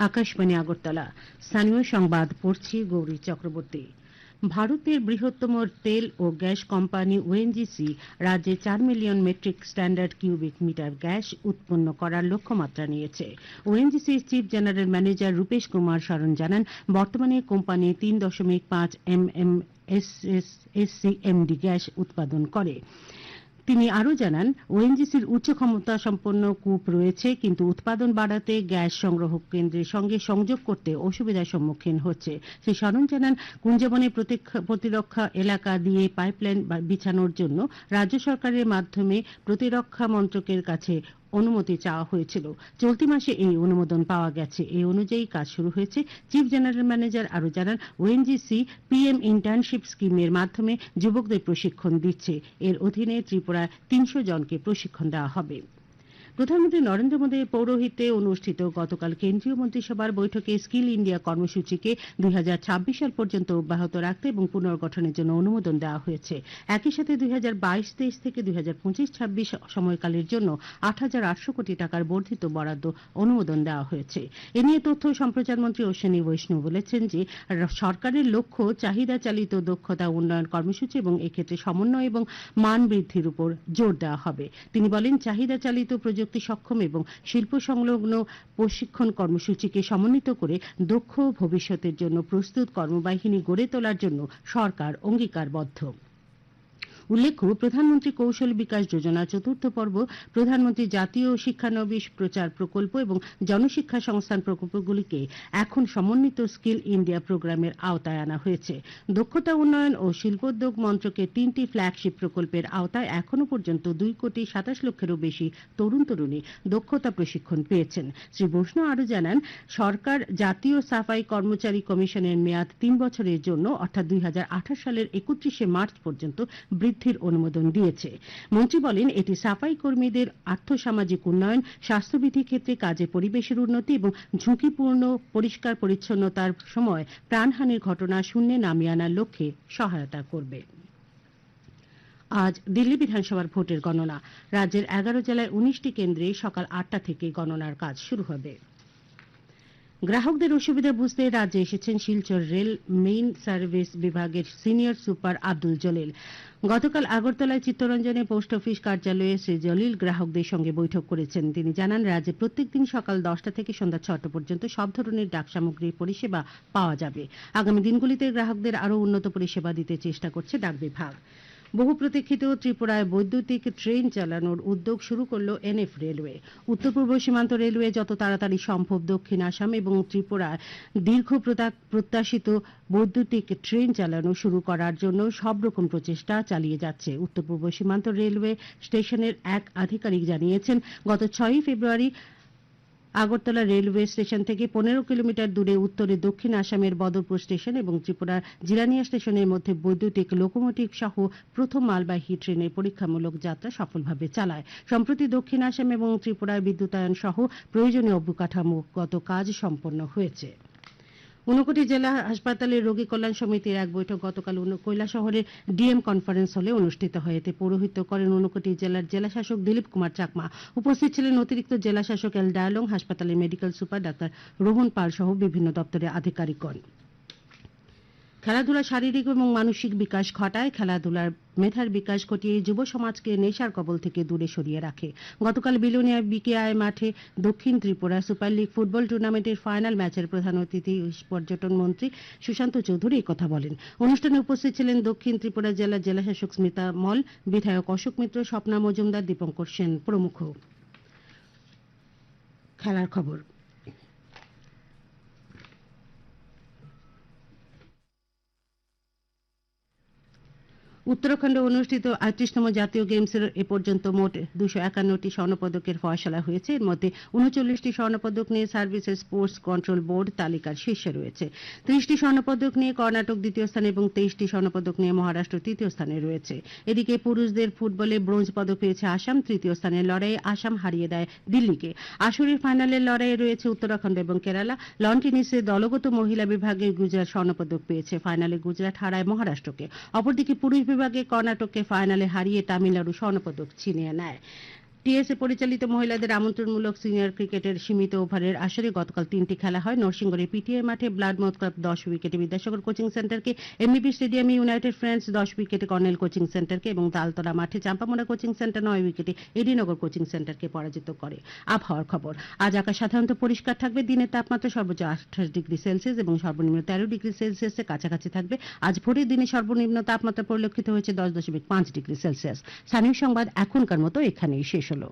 আকাশবাণী আগরতলা। স্থানীয় সংবাদ পড়ছি গৌরী চক্রবর্তী। ভারতের বৃহত্তম তেল ও গ্যাস কোম্পানি ওএনজিসি রাজ্যে 4 million metric standard cubic metre gas উৎপন্ন করার লক্ষ্যমাত্রা নিয়েছে। ওএনজিসির chief general manager Rupesh Kumar Sharan জানান, বর্তমানে কোম্পানি 3.5 MMSCMD গ্যাস উৎপাদন করে। তিনি আরও জানান, ওএনজিসির উচ্চ ক্ষমতা সম্পন্ন কূপ রয়েছে, কিন্তু উৎপাদন বাড়াতে গ্যাস সংগ্রহ কেন্দ্রের সঙ্গে সংযোগ করতে অসুবিধার সম্মুখীন হচ্ছে। শ্রী শরণ জানান, কুঞ্জবনে প্রতিরক্ষা এলাকা দিয়ে পাইপলাইন বিছানোর জন্য রাজ্য সরকারের মাধ্যমে প্রতিরক্ষা মন্ত্রকের কাছে অনুমতি চাওয়া হয়েছিল। চলতি মাসে এই অনুমোদন পাওয়া গেছে। এই অনুযায়ী কাজ শুরু হয়েছে। চিফ জেনারেল ম্যানেজার আরও জানান, ওএনজিসি পিএম ইন্টার্নশিপ স্কিমের মাধ্যমে যুবকদের প্রশিক্ষণ দিচ্ছে। এর অধীনে ত্রিপুরায় 300 জনকে প্রশিক্ষণ দেওয়া হবে। প্রধানমন্ত্রী নরেন্দ্র মোদীর পৌরোহিত্যে অনুষ্ঠিত গতকাল কেন্দ্রীয় মন্ত্রিসভার বৈঠকে স্কিল ইন্ডিয়া কর্মসূচিকে 2026 সাল পর্যন্ত অব্যাহত রাখতে এবং পুনর্গঠনের জন্য অনুমোদন দেওয়া হয়েছে। একই সাথে 2022-23 থেকে 2025-26 সময়কালের জন্য 8,800 কোটি টাকার বর্ধিত বরাদ্দ অনুমোদন দেওয়া হয়েছে। এ নিয়ে তথ্য ও সম্প্রচার মন্ত্রী অশ্বিনী বৈষ্ণব বলেছেন যে, সরকারের লক্ষ্য চাহিদা চালিত দক্ষতা উন্নয়ন কর্মসূচি এবং এক্ষেত্রে সমন্বয় এবং মান বৃদ্ধির উপর জোর দেওয়া হবে। তিনি বলেন, চাহিদা চালিত প্রযুক্তি সক্ষম এবং শিল্প সংলগ্ন প্রশিক্ষণ কর্মসূচিকে সমন্বিত করে দক্ষ ভবিষ্যতের জন্য প্রস্তুত কর্মবাহিনী গড়ে তোলার জন্য সরকার অঙ্গীকারবদ্ধ। উল্লেখ্য, প্রধানমন্ত্রী কৌশল বিকাশ যোজনা চতুর্থ পর্ব, প্রধানমন্ত্রী জাতীয় শিক্ষানবিশ প্রচার প্রকল্প এবং জনশিক্ষা সংস্থান প্রকল্পগুলিকে এখন সমন্বিত স্কিল ইন্ডিয়া প্রোগ্রামের আওতায় আনা হয়েছে। দক্ষতা উন্নয়ন ও শিল্পোদ্যোগ মন্ত্রকের 3টি ফ্ল্যাগশিপ প্রকল্পের আওতায় এখনো পর্যন্ত 2,27 লক্ষেরও বেশি তরুণ তরুণী দক্ষতা প্রশিক্ষণ পেয়েছেন। শ্রী বৈষ্ণব আরও জানান, সরকার জাতীয় সাফাই কর্মচারী কমিশনের মেয়াদ 3 বছরের জন্য অর্থাৎ 2028 সালের 31 মার্চ পর্যন্ত বৃদ্ধির অনুমোদন দিয়েছে। মন্ত্রী বলেন, এটি সাফাই কর্মীদের আর্থসামাজিক উন্নয়ন, স্বাস্থ্যবিধি ক্ষেত্রে কাজের পরিবেশের উন্নতি এবং ঝুঁকিপূর্ণ পরিষ্কার পরিচ্ছন্নতার সময় প্রাণহানির ঘটনা শূন্যে নামিয়ে আনার লক্ষ্যে সহায়তা করবে। আজ দিল্লি বিধানসভার ভোটের গণনা। রাজ্যের 11 জেলায় 19টি কেন্দ্রে সকাল 8টা থেকে গণনার কাজ শুরু হবে। গ্রাহকদের অসুবিধা বুঝতে রাজ্যে এসেছেন শিলচর রেল মেইন সার্ভিস বিভাগের সিনিয়র সুপার আব্দুল জলিল। গতকাল আগরতলায় চিত্তরঞ্জনে পোস্ট অফিস কার্যালয়ে শ্রী জলিল গ্রাহকদের সঙ্গে বৈঠক করেছেন। তিনি জানান, রাজ্যে প্রত্যেকদিন সকাল 10টা থেকে সন্ধ্যা 6টা পর্যন্ত সব ধরনের ডাক সামগ্রীর পরিষেবা পাওয়া যাবে। আগামী দিনগুলিতে গ্রাহকদের আরও উন্নত পরিষেবা দিতে চেষ্টা করছে ডাক বিভাগ। বহু প্রতীক্ষিত ত্রিপুরায় বৈদ্যুতিক ট্রেন চালানোর উদ্যোগ শুরু করল এনএফ রেলওয়ে। উত্তর পূর্ব সীমান্ত রেলওয়ে যত তাড়াতাড়ি সম্ভব দক্ষিণ আসাম এবং ত্রিপুরায় দীর্ঘ প্রত্যাশিত বৈদ্যুতিক ট্রেন চালানো শুরু করার জন্য সব রকম প্রচেষ্টা চালিয়ে যাচ্ছে। উত্তর পূর্ব সীমান্ত রেলওয়ে স্টেশনের এক আধিকারিক জানিয়েছেন, গত 6 ফেব্রুয়ারি আগরতলা রেলওয়ে স্টেশন থেকে 15 কিলোমিটার দূরে উত্তরে দক্ষিণ আসামের বদরপুর স্টেশন এবং ত্রিপুরার জিরানিয়া স্টেশনের মধ্যে বৈদ্যুতিক লোকোমোটিভ সহ প্রথম মালবাহী ট্রেনের পরীক্ষামূলক যাত্রা সফলভাবে চালায়। সম্প্রতি দক্ষিণ আসাম এবং ত্রিপুরায় বিদ্যুতায়ন সহ প্রয়োজনীয় অবকাঠামোগত কাজ সম্পন্ন হয়েছে। ঊনকোটি জেলা হাসপাতালের রোগী কল্যাণ সমিতির এক বৈঠক গতকাল কৈলাসহরের ডিএম কনফারেন্স হলে অনুষ্ঠিত হয়। এতে পৌরোহিত্য করেন ঊনকোটি জেলার জেলাশাসক দিলীপ কুমার চাকমা। উপস্থিত ছিলেন অতিরিক্ত জেলাশাসক এল ডায়ালং, হাসপাতালের মেডিকেল সুপার ডাক্তার রোহন পাল সহ বিভিন্ন দপ্তরের আধিকারিকগণ। খেলাধুলা শারীরিক এবং মানসিক বিকাশ ঘটায়। খেলাধুলার মেধার বিকাশ ঘটিয়ে যুব সমাজকে নেশার কবল থেকে দূরে সরিয়ে রাখে। গতকাল বিলোনিয়া বিকেআই মাঠে দক্ষিণ ত্রিপুরা সুপার লিগ ফুটবল টুর্নামেন্টের ফাইনাল ম্যাচের প্রধান অতিথি পর্যটন মন্ত্রী সুশান্ত চৌধুরী কথা বলেন। অনুষ্ঠানে উপস্থিত ছিলেন দক্ষিণ ত্রিপুরা জেলার জেলাশাসক স্মিতা মল, বিধায়ক অশোক মিত্র, স্বপ্না মজুমদার, দীপঙ্কর সেন প্রমুখ। খেলার খবর। উত্তরাখণ্ডে অনুষ্ঠিত 38তম জাতীয় গেমসের এ পর্যন্ত মোট 251টি স্বর্ণপদকের ফয়সালা হয়েছে। এর মধ্যে 39টি স্বর্ণপদক নিয়ে সার্ভিসেস স্পোর্টস কন্ট্রোল বোর্ড তালিকার শীর্ষে রয়েছে। 30টি স্বর্ণপদক নিয়ে কর্ণাটক দ্বিতীয় স্থানে এবং 23টি স্বর্ণপদক নিয়ে মহারাষ্ট্র তৃতীয় স্থানে রয়েছে। এদিকে পুরুষদের ফুটবলে ব্রোঞ্জ পদক পেয়েছে আসাম। তৃতীয় স্থানের লড়াইয়ে আসাম হারিয়ে দেয় দিল্লিকে। আসরের ফাইনালের লড়াইয়ে রয়েছে উত্তরাখণ্ড এবং কেরালা। লন টেনিসে দলগত মহিলা বিভাগে গুজরাট স্বর্ণপদক পেয়েছে। ফাইনালে গুজরাট হারায় মহারাষ্ট্রকে। অপরদিকে পুরুষ বিভাগে কর্ণাটককে ফাইনালে হারিয়ে তামিলনাড়ু স্বর্ণপদক ছিনিয়ে নেয়। টিএসএ পরিচালিত মহিলাদের আমন্ত্রণমূলক সিনিয়র ক্রিকেটের সীমিত ওভারের আসরে গতকাল 3টি খেলা হয়। নরসিংগড়ের পিটিআই মাঠে ব্লাডমাউথ ক্লাব 10 উইকেটে বিদ্যাসাগর কোচিং সেন্টারকে, এমবিবি স্টেডিয়ামে ইউনাইটেড ফ্রেন্ডস 10 উইকেটে কর্নেল কোচিং সেন্টারকে এবং তালতলা মাঠে চাম্পামোড়া কোচিং সেন্টার 9 উইকেটে এডিনগর কোচিং সেন্টারকে পরাজিত করে। আবহাওয়ার খবর। আজ আকাশ সাধারণত পরিষ্কার থাকবে। দিনের তাপমাত্রা সর্বোচ্চ 28 ডিগ্রি সেলসিয়াস এবং সর্বনিম্ন 13 ডিগ্রি সেলসিয়াসের কাছাকাছি থাকবে। আজ ভোরের দিনে সর্বনিম্ন তাপমাত্রা পরিলক্ষিত হয়েছে 10.5 ডিগ্রি সেলসিয়াস। স্থানীয় সংবাদ এখনকার মতো এখানেই শেষ হলো।